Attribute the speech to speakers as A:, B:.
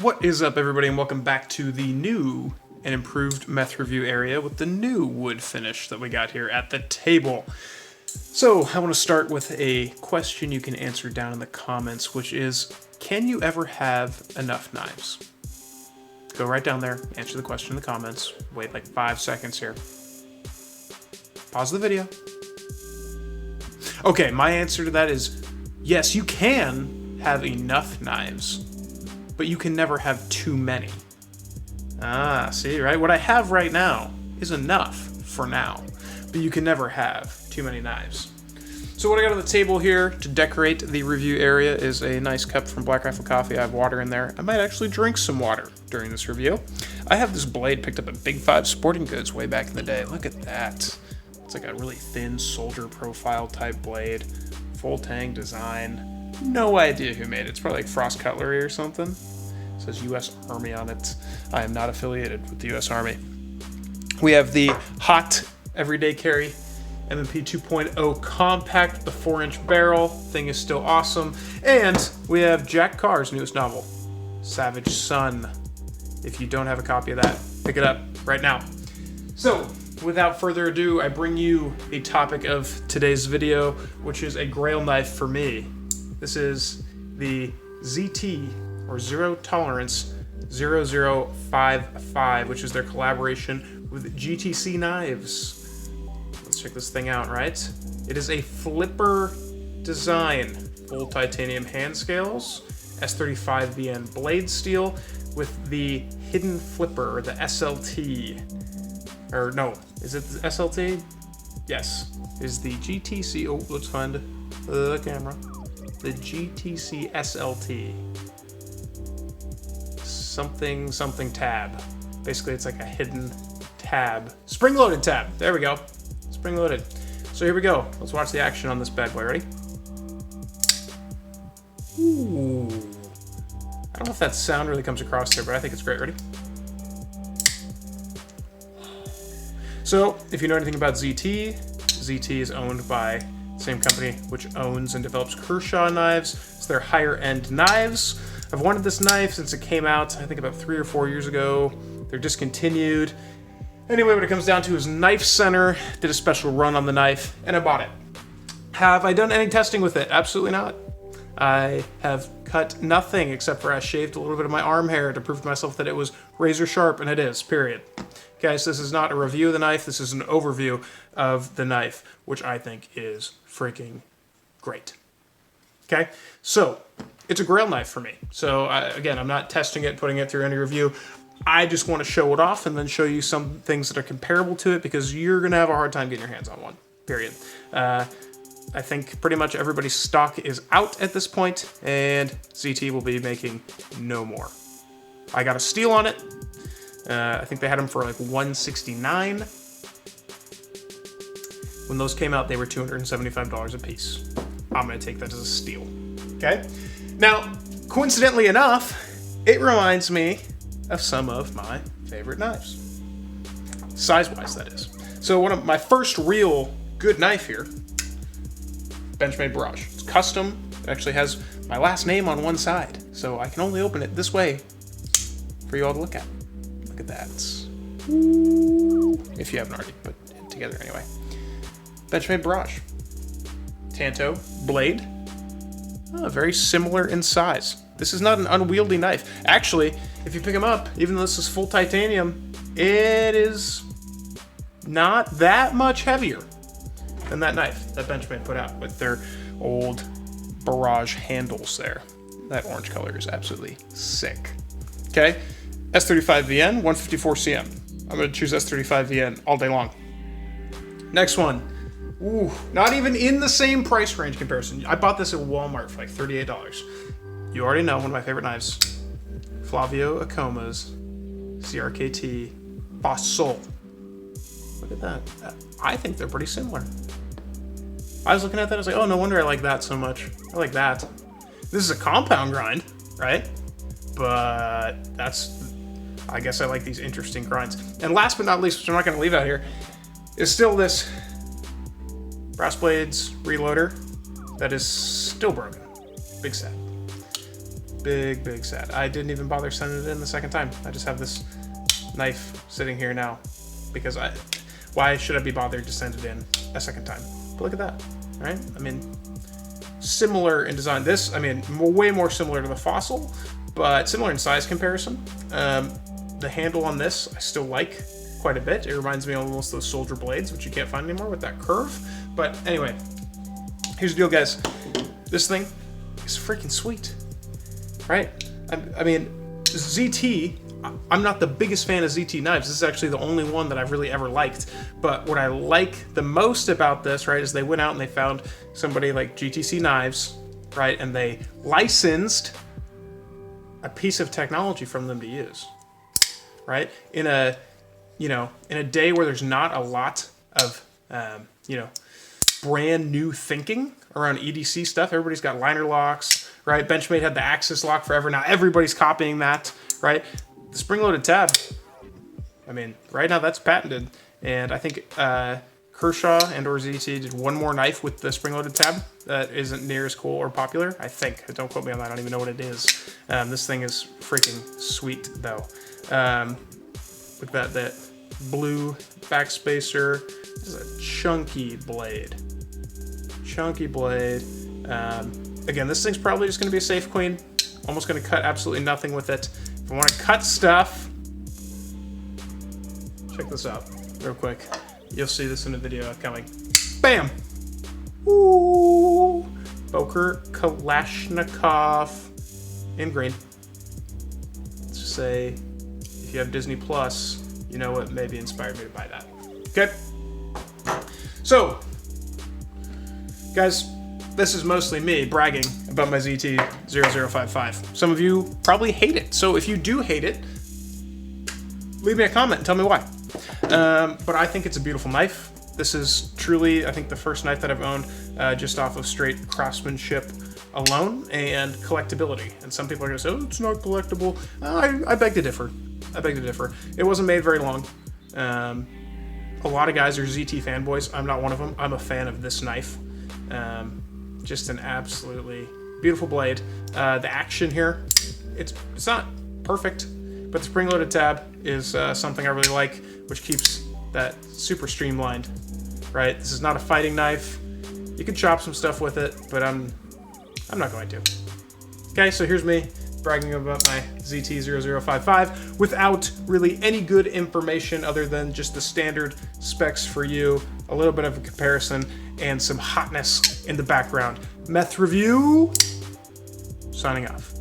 A: What is up, everybody, and welcome back to the new and improved meth review area with the new wood finish that we got here at the table. So I want to start with a question you can answer down in the comments, which is, can you ever have enough knives? Go right down there, answer the question in the comments, wait like 5 seconds here. Pause the video. Okay, my answer to that is yes, you can have enough knives, but you can never have too many. Ah, see, right? What I have right now is enough for now, but you can never have too many knives. So what I got on the table here to decorate the review area is a nice cup from Black Rifle Coffee. I have water in there. I might actually drink some water during this review. I have this blade picked up at Big 5 Sporting Goods way back in the day. Look at that. It's like a really thin soldier profile type blade. Full tang design. No idea who made it. It's probably like Frost Cutlery or something. It says U.S. Army on it. I am not affiliated with the U.S. Army. We have the hot everyday carry M&P 2.0 compact, the 4-inch barrel. Thing is still awesome. And we have Jack Carr's newest novel, Savage Son. If you don't have a copy of that, pick it up right now. So, without further ado, I bring you the topic of today's video, which is a Grail knife for me. This is the ZT, or Zero Tolerance 0055, which is their collaboration with GTC Knives. Let's check this thing out, right? It is a flipper design, full titanium hand scales, S35VN blade steel with the hidden flipper, or the SLT. Or no, is it the SLT? Yes, is the GTC, oh, let's find the camera. The GTC SLT. Something tab. Basically, it's like a hidden tab. Spring-loaded tab, there we go. Spring-loaded. So here we go. Let's watch the action on this bad boy. Ready? Ooh. I don't know if that sound really comes across there, but I think it's great. Ready? So, if you know anything about ZT, ZT is owned by the same company which owns and develops Kershaw knives. It's their higher-end knives. I've wanted this knife since it came out, I think about 3 or 4 years ago. They're discontinued. Anyway, what it comes down to is Knife Center did a special run on the knife, and I bought it. Have I done any testing with it? Absolutely not. I have cut nothing except for I shaved a little bit of my arm hair to prove to myself that it was razor sharp, and it is, period. Guys, this is not a review of the knife, this is an overview of the knife, which I think is freaking great. Okay, so it's a Grail knife for me. So again, I'm not testing it, putting it through any review. I just want to show it off and then show you some things that are comparable to it, because you're going to have a hard time getting your hands on one, period. I think pretty much everybody's stock is out at this point, and ZT will be making no more. I got a steal on it. I think they had them for like $169. When those came out, they were $275 a piece. I'm going to take that as a steal. Okay? Now, coincidentally enough, it reminds me of some of my favorite knives. Size-wise, that is. So one of my first real good knife here, Benchmade Barrage. It's custom. It actually has my last name on one side, so I can only open it this way for you all to look at. Look at that. Ooh. If you haven't already put it together anyway. Benchmade Barrage. Tanto blade. Oh, very similar in size. This is not an unwieldy knife. Actually, if you pick them up, even though this is full titanium, it is not that much heavier than that knife that Benchmade put out with their old Barrage handles there. That orange color is absolutely sick. Okay, S35VN, 154 cm. I'm going to choose S35VN all day long. Next one. Ooh, not even in the same price range comparison. I bought this at Walmart for like $38. You already know one of my favorite knives. Flavio Acoma's CRKT Basol. Look at that. I think they're pretty similar. I was looking at that, I was like, oh, no wonder I like that so much. I like that. This is a compound grind, right? But that's, I guess I like these interesting grinds. And last but not least, which I'm not going to leave out here, is still this brass blades reloader that is still broken. Big sad. Big sad. I didn't even bother sending it in the second time. I just have this knife sitting here now because why should I be bothered to send it in a second time? But look at that, right? I mean, similar in design. This, I mean, way more similar to the Fossil, but similar in size comparison. The handle on this I still like quite a bit. It reminds me almost of those soldier blades, which you can't find anymore with that curve. But anyway, here's the deal, guys. This thing is freaking sweet, right? I mean, ZT, I'm not the biggest fan of ZT knives. This is actually the only one that I've really ever liked. But what I like the most about this, right, is they went out and they found somebody like GTC Knives, right, and they licensed a piece of technology from them to use, right? In a day where there's not a lot of, brand new thinking around EDC stuff. Everybody's got liner locks, right? Benchmade had the Axis lock forever. Now everybody's copying that, right? The spring-loaded tab, I mean, right now that's patented. And I think Kershaw and or ZT did one more knife with the spring-loaded tab that isn't near as cool or popular, I think. Don't quote me on that. I don't even know what it is. This thing is freaking sweet, though. With that blue backspacer. This is a chunky blade. Again, this thing's probably just going to be a safe queen. Almost going to cut absolutely nothing with it. If I want to cut stuff, check this out real quick. You'll see this in a video upcoming. Bam! Ooh! Boker Kalashnikov in green. Let's just say, if you have Disney Plus, you know what maybe inspired me to buy that. Okay? So, guys, this is mostly me bragging about my ZT-0055. Some of you probably hate it. So if you do hate it, leave me a comment and tell me why. But I think it's a beautiful knife. This is truly, I think, the first knife that I've owned just off of straight craftsmanship alone and collectability. And some people are going to say, oh, it's not collectible. I beg to differ. It wasn't made very long. A lot of guys are ZT fanboys. I'm not one of them. I'm a fan of this knife. Just an absolutely beautiful blade. The action here, it's not perfect, but the spring-loaded tab is something I really like, which keeps that super streamlined, right? This is not a fighting knife. You can chop some stuff with it, but I'm not going to. Okay, so here's me bragging about my ZT-0055 without really any good information other than just the standard specs for you, a little bit of a comparison, and some hotness in the background. Meth Review, signing off.